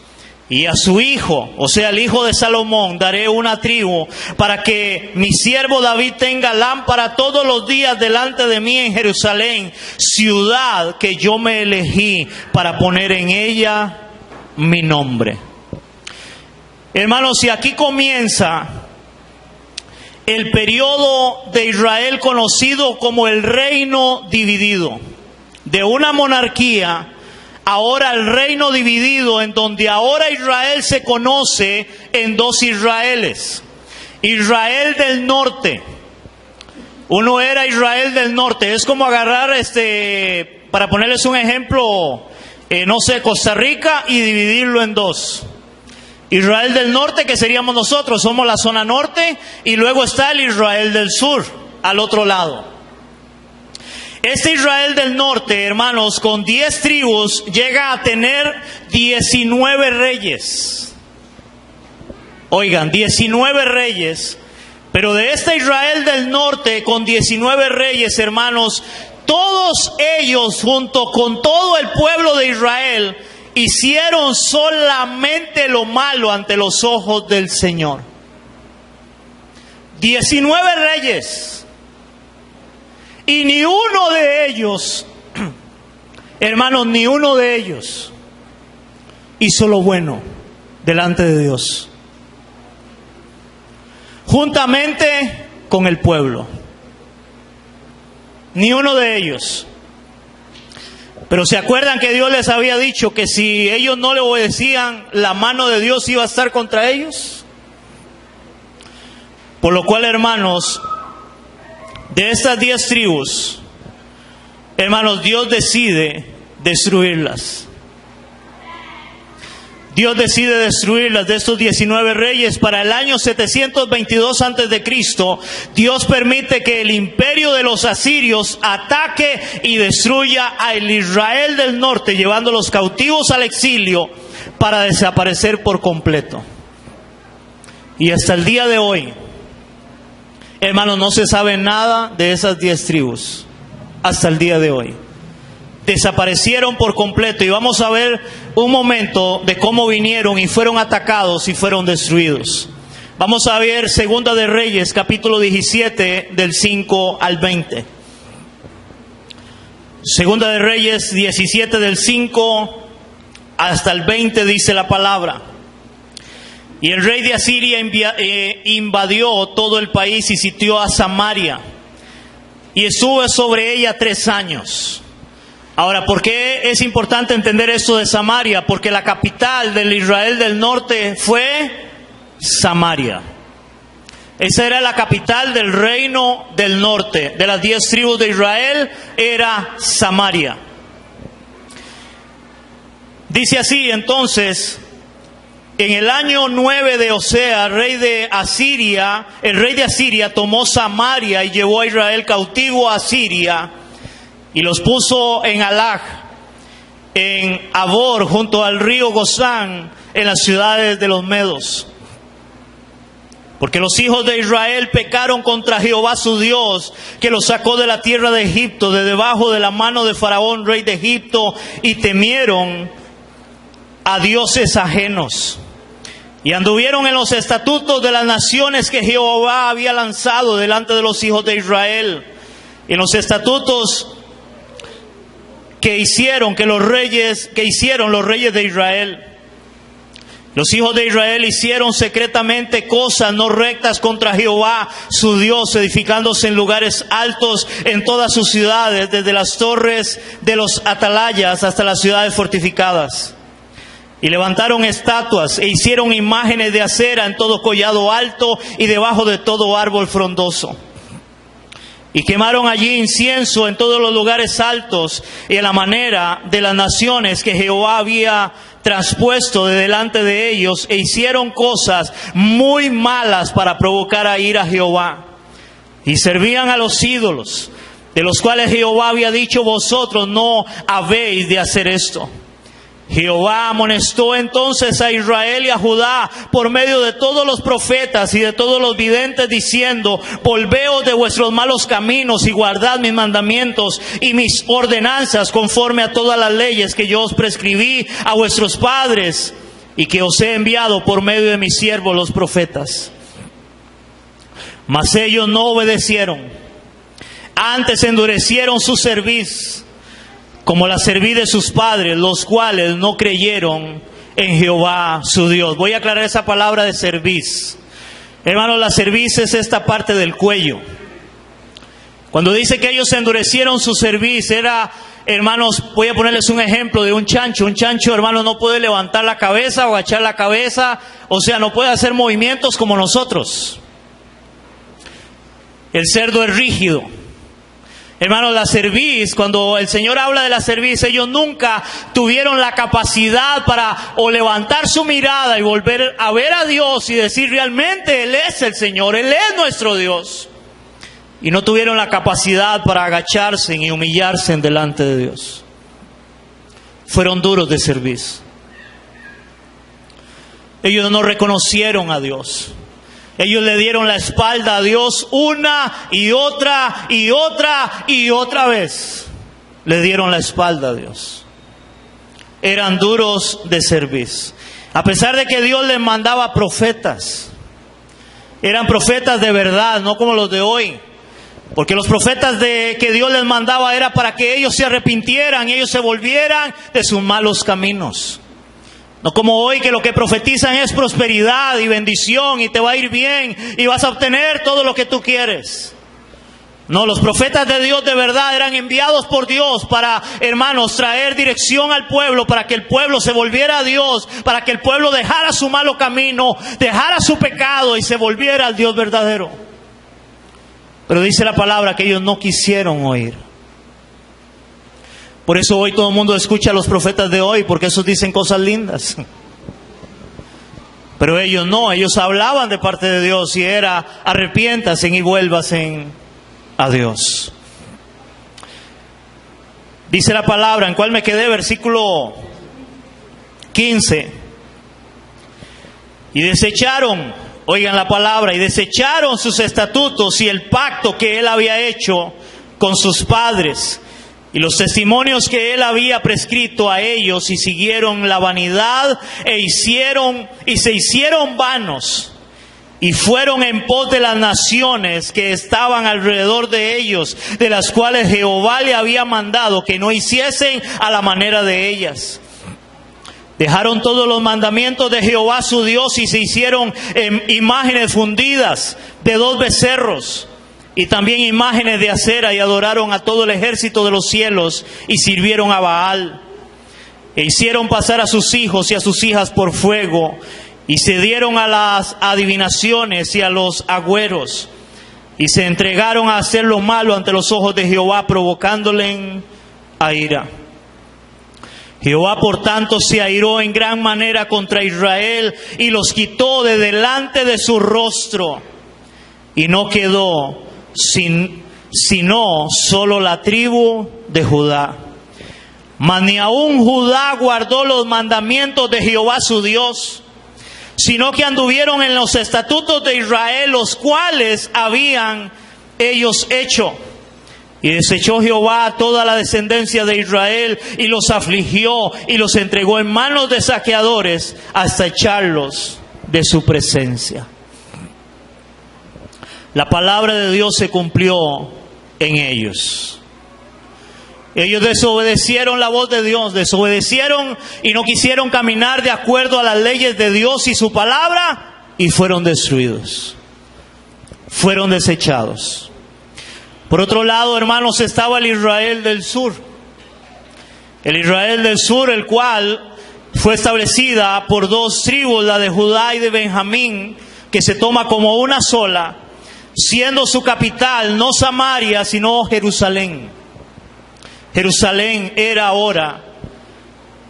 A: Y a su hijo, o sea, el hijo de Salomón, daré una tribu, para que mi siervo David tenga lámpara todos los días delante de mí en Jerusalén, ciudad que yo me elegí para poner en ella mi nombre. Hermanos, y aquí comienza el periodo de Israel conocido como el reino dividido. De una monarquía, ahora el reino dividido, en donde ahora Israel se conoce en 2 Israeles. Israel del norte. Uno era Israel del norte. Es como agarrar, para ponerles un ejemplo, Costa Rica, y dividirlo en 2. Israel del norte, que seríamos nosotros, somos la zona norte, y luego está el Israel del sur, al otro lado. Este Israel del norte, hermanos, con 10 tribus, llega a tener 19 reyes. Oigan, 19 reyes. Pero de este Israel del norte, con 19 reyes, hermanos, todos ellos, junto con todo el pueblo de Israel, hicieron solamente lo malo ante los ojos del Señor. 19 reyes. Y ni uno de ellos, hermanos, ni uno de ellos hizo lo bueno delante de Dios, juntamente con el pueblo. Ni uno de ellos. Pero ¿se acuerdan que Dios les había dicho que si ellos no le obedecían, la mano de Dios iba a estar contra ellos? Por lo cual, hermanos, de estas 10 tribus, hermanos, Dios decide destruirlas. Dios decide destruirlas de estos 19 reyes. Para el año 722 antes de Cristo, Dios permite que el imperio de los asirios ataque y destruya al Israel del norte, llevándolos cautivos al exilio para desaparecer por completo. Y hasta el día de hoy, hermanos, no se sabe nada de esas 10 tribus. Hasta el día de hoy. Desaparecieron por completo. Y vamos a ver un momento de cómo vinieron y fueron atacados y fueron destruidos. Vamos a ver Segunda de Reyes, capítulo 17, del 5 al 20. Segunda de Reyes 17, del 5 hasta el 20, dice la palabra. Y el rey de Asiria invadió todo el país y sitió a Samaria. Y estuvo sobre ella 3 años. Ahora, ¿por qué es importante entender esto de Samaria? Porque la capital del Israel del norte fue Samaria. Esa era la capital del reino del norte. De las 10 tribus de Israel era Samaria. Dice así, entonces, en el año 9 de Osea, el rey de Asiria tomó Samaria y llevó a Israel cautivo a Asiria. Y los puso en Halach, en Abor, junto al río Gozán, en las ciudades de los medos. Porque los hijos de Israel pecaron contra Jehová su Dios, que los sacó de la tierra de Egipto, de debajo de la mano de Faraón, rey de Egipto, y temieron a dioses ajenos. Y anduvieron en los estatutos de las naciones que Jehová había lanzado delante de los hijos de Israel. Y en los estatutos que hicieron los reyes de Israel. Los hijos de Israel hicieron secretamente cosas no rectas contra Jehová su Dios, edificándose en lugares altos en todas sus ciudades, desde las torres de los atalayas hasta las ciudades fortificadas. Y levantaron estatuas e hicieron imágenes de acera en todo collado alto y debajo de todo árbol frondoso. Y quemaron allí incienso en todos los lugares altos y a la manera de las naciones que Jehová había traspuesto de delante de ellos, e hicieron cosas muy malas para provocar a ira a Jehová. Y servían a los ídolos, de los cuales Jehová había dicho: vosotros no habéis de hacer esto. Jehová amonestó entonces a Israel y a Judá por medio de todos los profetas y de todos los videntes, diciendo: volveos de vuestros malos caminos y guardad mis mandamientos y mis ordenanzas, conforme a todas las leyes que yo os prescribí a vuestros padres y que os he enviado por medio de mis siervos los profetas. Mas ellos no obedecieron, antes endurecieron su cerviz, como la cerviz de sus padres, los cuales no creyeron en Jehová su Dios. Voy a aclarar esa palabra de cerviz. Hermanos, la cerviz es esta parte del cuello. Cuando dice que ellos endurecieron su cerviz, era, hermanos, voy a ponerles un ejemplo de un chancho. Un chancho, hermanos, no puede levantar la cabeza o agachar la cabeza, o sea, no puede hacer movimientos como nosotros. El cerdo es rígido. Hermanos, la cerviz, cuando el Señor habla de la cerviz, ellos nunca tuvieron la capacidad para o levantar su mirada y volver a ver a Dios y decir: realmente Él es el Señor, Él es nuestro Dios. Y no tuvieron la capacidad para agacharse y humillarse en delante de Dios. Fueron duros de cerviz. Ellos no reconocieron a Dios. Ellos le dieron la espalda a Dios una y otra y otra y otra vez. Le dieron la espalda a Dios. Eran duros de cerviz. A pesar de que Dios les mandaba profetas. Eran profetas de verdad, no como los de hoy. Porque los profetas que Dios les mandaba era para que ellos se arrepintieran y ellos se volvieran de sus malos caminos. No como hoy, que lo que profetizan es prosperidad y bendición y te va a ir bien y vas a obtener todo lo que tú quieres. No, los profetas de Dios de verdad eran enviados por Dios para, hermanos, traer dirección al pueblo, para que el pueblo se volviera a Dios, para que el pueblo dejara su malo camino, dejara su pecado y se volviera al Dios verdadero. Pero dice la palabra que ellos no quisieron oír. Por eso hoy todo el mundo escucha a los profetas de hoy, porque esos dicen cosas lindas. Pero ellos no, ellos hablaban de parte de Dios y era: arrepiéntanse y vuélvanse a Dios. Dice la palabra, ¿en cuál me quedé? Versículo 15. Y desecharon, oigan la palabra, y desecharon sus estatutos y el pacto que él había hecho con sus padres y los testimonios que él había prescrito a ellos, y siguieron la vanidad se hicieron vanos, y fueron en pos de las naciones que estaban alrededor de ellos, de las cuales Jehová le había mandado que no hiciesen a la manera de ellas. Dejaron todos los mandamientos de Jehová su Dios y se hicieron imágenes fundidas de 2 becerros y también imágenes de acera, y adoraron a todo el ejército de los cielos y sirvieron a Baal. E hicieron pasar a sus hijos y a sus hijas por fuego, y se dieron a las adivinaciones y a los agüeros, y se entregaron a hacer lo malo ante los ojos de Jehová, provocándole a ira. Jehová, por tanto, se airó en gran manera contra Israel y los quitó de delante de su rostro, y no quedó sino solo la tribu de Judá. Mas ni aun Judá guardó los mandamientos de Jehová su Dios, sino que anduvieron en los estatutos de Israel, los cuales habían ellos hecho. Y desechó Jehová a toda la descendencia de Israel, y los afligió, y los entregó en manos de saqueadores, hasta echarlos de su presencia. La palabra de Dios se cumplió en ellos. Ellos desobedecieron la voz de Dios, desobedecieron y no quisieron caminar de acuerdo a las leyes de Dios y su palabra, y fueron destruidos, fueron desechados. Por otro lado, hermanos, estaba el Israel del sur. El Israel del sur, el cual fue establecida por 2 tribus, la de Judá y de Benjamín, que se toma como una sola, siendo su capital no Samaria, sino Jerusalén. Jerusalén era ahora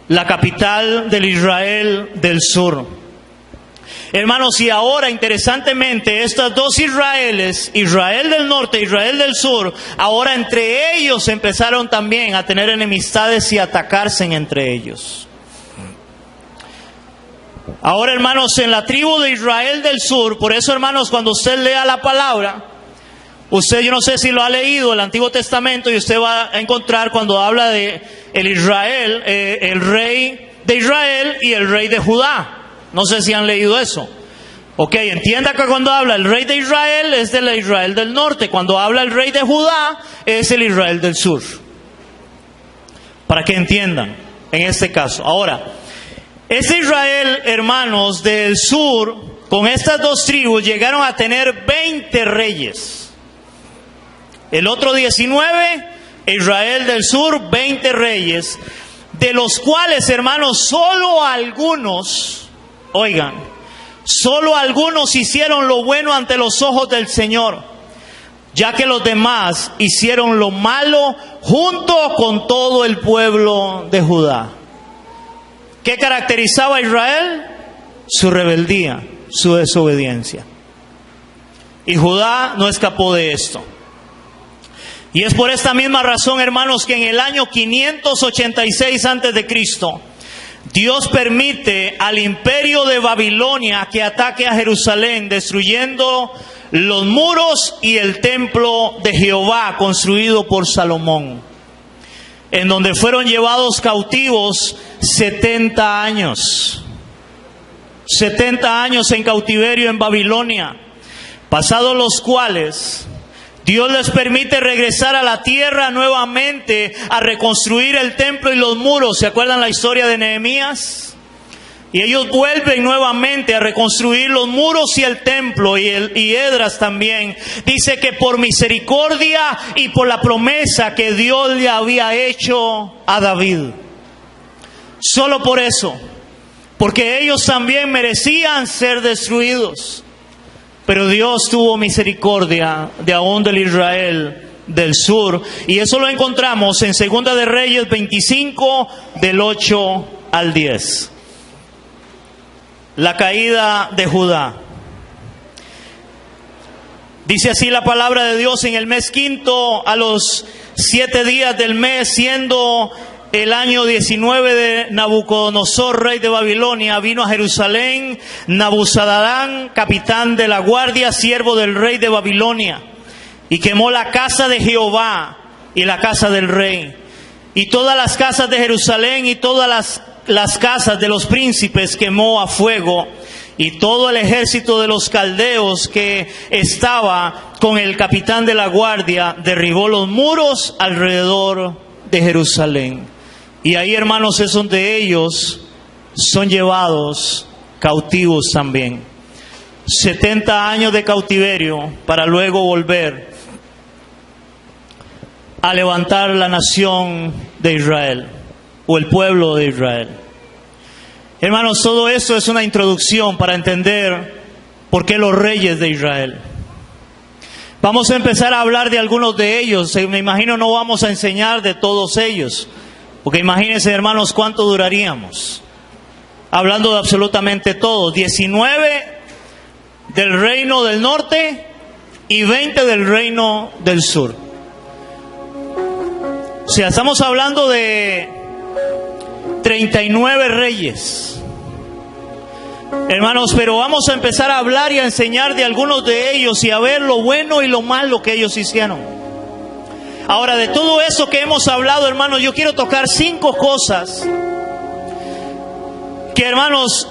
A: la capital del Israel del sur. Hermanos, y ahora, interesantemente, estas 2 Israeles, Israel del norte e Israel del sur, ahora entre ellos empezaron también a tener enemistades y atacarse entre ellos. Ahora, hermanos, en la tribu de Israel del sur, por eso, hermanos, cuando usted lea la palabra, usted, yo no sé si lo ha leído, el Antiguo Testamento, y usted va a encontrar cuando habla de el Israel, el rey de Israel y el rey de Judá. No sé si han leído eso. Ok, entienda que cuando habla el rey de Israel es del Israel del norte. Cuando habla el rey de Judá es el Israel del sur. Para que entiendan en este caso. Ahora, ese Israel, hermanos, del sur, con estas 2 tribus llegaron a tener 20 reyes. El otro 19, Israel del sur, 20 reyes, de los cuales, hermanos, solo algunos, oigan, solo algunos hicieron lo bueno ante los ojos del Señor, ya que los demás hicieron lo malo junto con todo el pueblo de Judá. ¿Qué caracterizaba a Israel? Su rebeldía, su desobediencia. Y Judá no escapó de esto. Y es por esta misma razón, hermanos, que en el año 586 a.C., Dios permite al imperio de Babilonia que ataque a Jerusalén, destruyendo los muros y el templo de Jehová construido por Salomón, en donde fueron llevados cautivos 70 años. 70 años en cautiverio en Babilonia, pasados los cuales Dios les permite regresar a la tierra nuevamente a reconstruir el templo y los muros. ¿Se acuerdan la historia de Nehemías? Y ellos vuelven nuevamente a reconstruir los muros y el templo, y Esdras también. Dice que por misericordia y por la promesa que Dios le había hecho a David. Solo por eso, porque ellos también merecían ser destruidos. Pero Dios tuvo misericordia de aún del Israel del sur. Y eso lo encontramos en 2 de Reyes 25, del 8 al 10. la caída de Judá. Dice así la palabra de Dios: en el mes quinto, a los 7 días del mes, siendo el año 19 de Nabucodonosor, rey de Babilonia, vino a Jerusalén Nabuzaradán, capitán de la guardia, siervo del rey de Babilonia, y quemó la casa de Jehová y la casa del rey, y todas las casas de Jerusalén y todas las casas de los príncipes quemó a fuego, y todo el ejército de los caldeos que estaba con el capitán de la guardia derribó los muros alrededor de Jerusalén. Y ahí, hermanos, es donde ellos son llevados cautivos también. 70 años de cautiverio para luego volver a levantar la nación de Israel, o el pueblo de Israel. Hermanos, todo esto es una introducción para entender por qué los reyes de Israel. Vamos a empezar a hablar de algunos de ellos. Me imagino no vamos a enseñar de todos ellos, porque imagínense, hermanos, cuánto duraríamos hablando de absolutamente todo. 19 del reino del norte y 20 del reino del sur. O sea, estamos hablando de 39 reyes. Hermanos, pero vamos a empezar a hablar y a enseñar de algunos de ellos y a ver lo bueno y lo malo que ellos hicieron. Ahora, de todo eso que hemos hablado, hermanos, yo quiero tocar 5 cosas que, hermanos,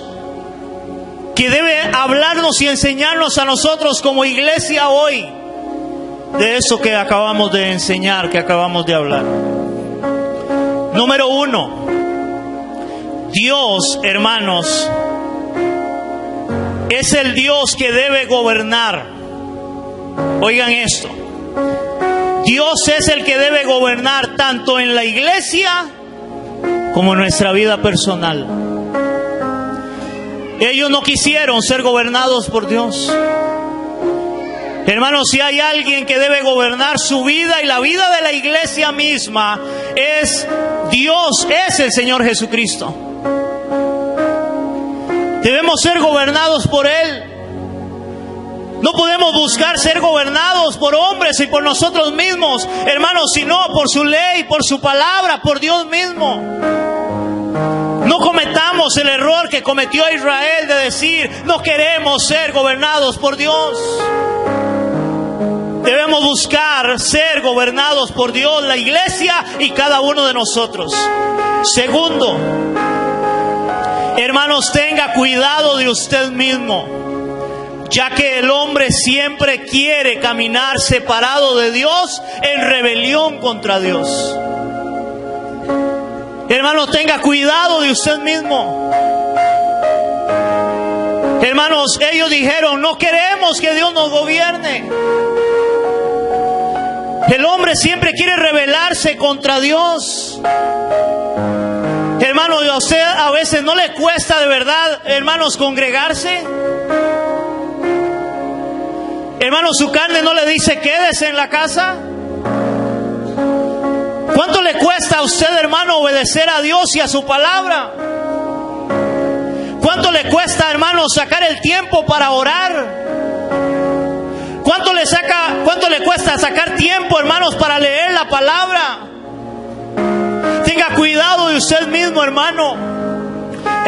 A: que debe hablarnos y enseñarnos a nosotros como iglesia hoy, de eso que acabamos de enseñar, que acabamos de hablar. Número 1, Dios, hermanos, es el Dios que debe gobernar. Oigan esto: Dios es el que debe gobernar tanto en la iglesia como en nuestra vida personal. Ellos no quisieron ser gobernados por Dios. Hermanos, si hay alguien que debe gobernar su vida y la vida de la iglesia misma, es Dios, es el Señor Jesucristo. Debemos ser gobernados por Él. No podemos buscar ser gobernados por hombres y por nosotros mismos, hermanos, sino por su ley, por su palabra, por Dios mismo. No cometamos el error que cometió Israel de decir: no queremos ser gobernados por Dios. Debemos buscar ser gobernados por Dios, la iglesia y cada uno de nosotros. Segundo, hermanos, tenga cuidado de usted mismo, ya que el hombre siempre quiere caminar separado de Dios, en rebelión contra Dios. Hermanos, tenga cuidado de usted mismo. Hermanos, ellos dijeron: no queremos que Dios nos gobierne. El hombre siempre quiere rebelarse contra Dios. Hermanos, a usted a veces no le cuesta de verdad, hermanos, congregarse. Hermanos, su carne no le dice: quédese en la casa. ¿Cuánto le cuesta a usted, hermano, obedecer a Dios y a su palabra? ¿Cuánto le cuesta, hermano, sacar el tiempo para orar? ¿Cuánto le cuesta sacar tiempo, hermanos, para leer la palabra? Tenga cuidado de usted mismo, hermano.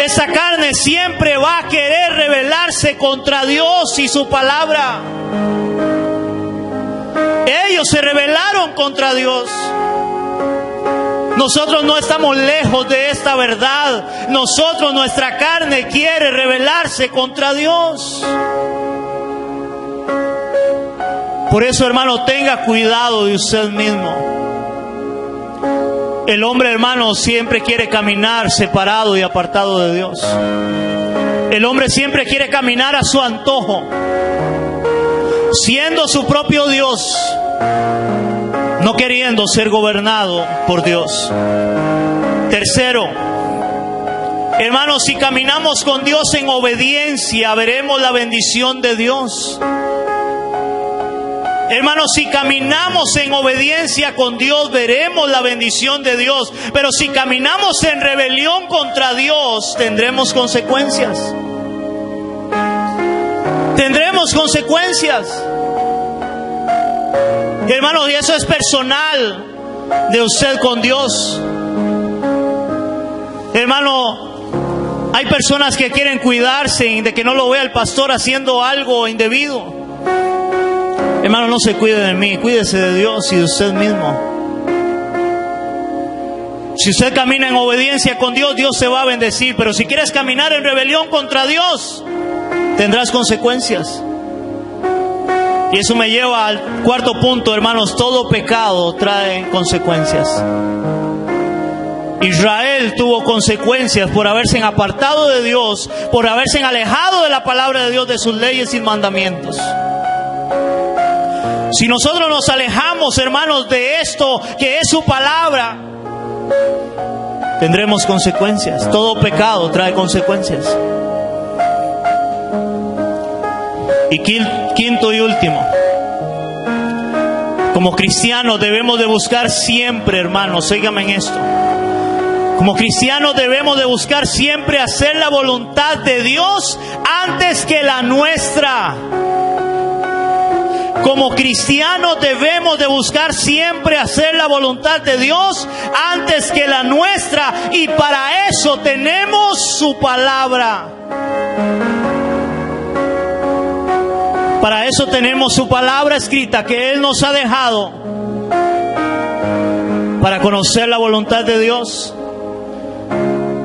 A: Esa carne siempre va a querer rebelarse contra Dios y su palabra. Ellos se rebelaron contra Dios. Nosotros no estamos lejos de esta verdad. Nosotros, nuestra carne quiere rebelarse contra Dios. Por eso, hermano, tenga cuidado de usted mismo. El hombre, hermano, siempre quiere caminar separado y apartado de Dios. El hombre siempre quiere caminar a su antojo, siendo su propio Dios, no queriendo ser gobernado por Dios. Tercero, hermanos, si caminamos con Dios en obediencia, veremos la bendición de Dios. Hermanos, si caminamos en obediencia con Dios, veremos la bendición de Dios. Pero si caminamos en rebelión contra Dios, tendremos consecuencias. tendremos consecuencias. Hermanos, y eso es personal de usted con Dios. Hermano, hay personas que quieren cuidarse de que no lo vea el pastor haciendo algo indebido. Hermano, no se cuide de mí, cuídese de Dios y de usted mismo. Si usted camina en obediencia con Dios, Dios se va a bendecir. Pero si quieres caminar en rebelión contra Dios, tendrás consecuencias. Y eso me lleva al cuarto punto, hermanos. Todo pecado trae consecuencias. Israel tuvo consecuencias por haberse apartado de Dios, por haberse alejado de la palabra de Dios, de sus leyes y mandamientos. Si nosotros nos alejamos, hermanos, de esto que es su palabra, tendremos consecuencias. Todo pecado trae consecuencias. Y quinto y último, como cristianos debemos de buscar siempre, hermanos, síganme en esto. Como cristianos debemos de buscar siempre hacer la voluntad de Dios antes que la nuestra. Como cristianos debemos de buscar siempre hacer la voluntad de Dios antes que la nuestra. Y para eso tenemos su palabra. Para eso tenemos su palabra escrita que Él nos ha dejado. Para conocer la voluntad de Dios.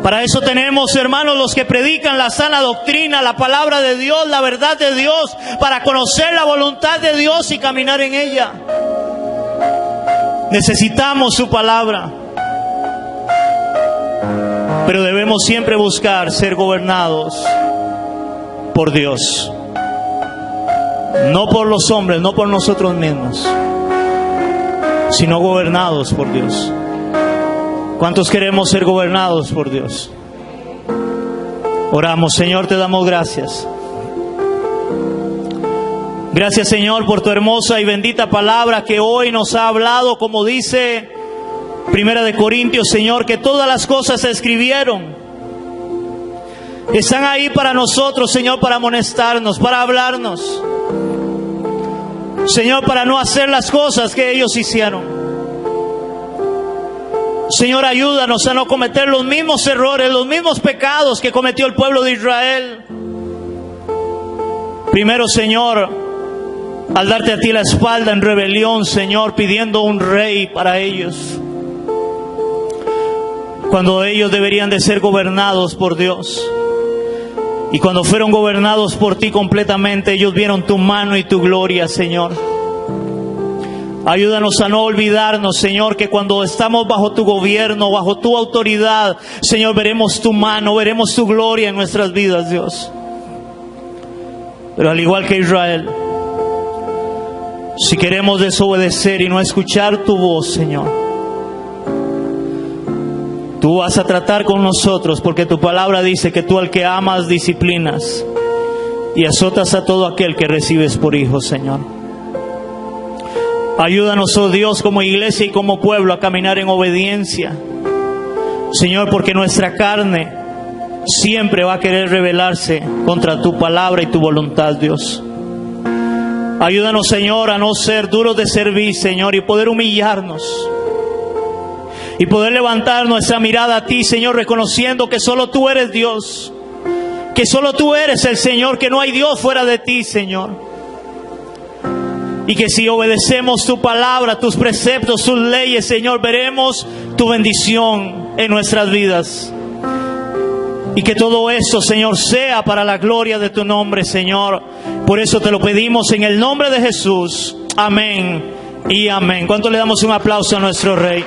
A: Para eso tenemos, hermanos, los que predican la sana doctrina, la palabra de Dios, la verdad de Dios, para conocer la voluntad de Dios y caminar en ella. Necesitamos su palabra. Pero debemos siempre buscar ser gobernados por Dios. No por los hombres, no por nosotros mismos, sino gobernados por Dios. ¿Cuántos queremos ser gobernados por Dios? Oramos. Señor, te damos gracias. Gracias, Señor, por tu hermosa y bendita palabra que hoy nos ha hablado, como dice 1 Corintios, Señor, que todas las cosas se escribieron. Están ahí para nosotros, Señor, para amonestarnos, para hablarnos. Señor, para no hacer las cosas que ellos hicieron. Señor, ayúdanos a no cometer los mismos errores, los mismos pecados que cometió el pueblo de Israel. Primero, Señor, al darte a ti la espalda en rebelión, Señor, pidiendo un rey para ellos, cuando ellos deberían de ser gobernados por Dios. Y cuando fueron gobernados por ti completamente, ellos vieron tu mano y tu gloria, Señor. Ayúdanos a no olvidarnos, Señor, que cuando estamos bajo tu gobierno, bajo tu autoridad, Señor, veremos tu mano, veremos tu gloria en nuestras vidas, Dios. Pero al igual que Israel, si queremos desobedecer y no escuchar tu voz, Señor, tú vas a tratar con nosotros, porque tu palabra dice que tú al que amas disciplinas y azotas a todo aquel que recibes por hijo, Señor. Ayúdanos, oh Dios, como iglesia y como pueblo a caminar en obediencia, Señor, porque nuestra carne siempre va a querer rebelarse contra tu palabra y tu voluntad, Dios. Ayúdanos, Señor, a no ser duros de servir, Señor, y poder humillarnos y poder levantar nuestra mirada a ti, Señor, reconociendo que solo tú eres Dios, que solo tú eres el Señor, que no hay Dios fuera de ti, Señor. Y que si obedecemos tu palabra, tus preceptos, tus leyes, Señor, veremos tu bendición en nuestras vidas. Y que todo esto, Señor, sea para la gloria de tu nombre, Señor. Por eso te lo pedimos en el nombre de Jesús. Amén y amén. ¿Cuánto le damos un aplauso a nuestro Rey?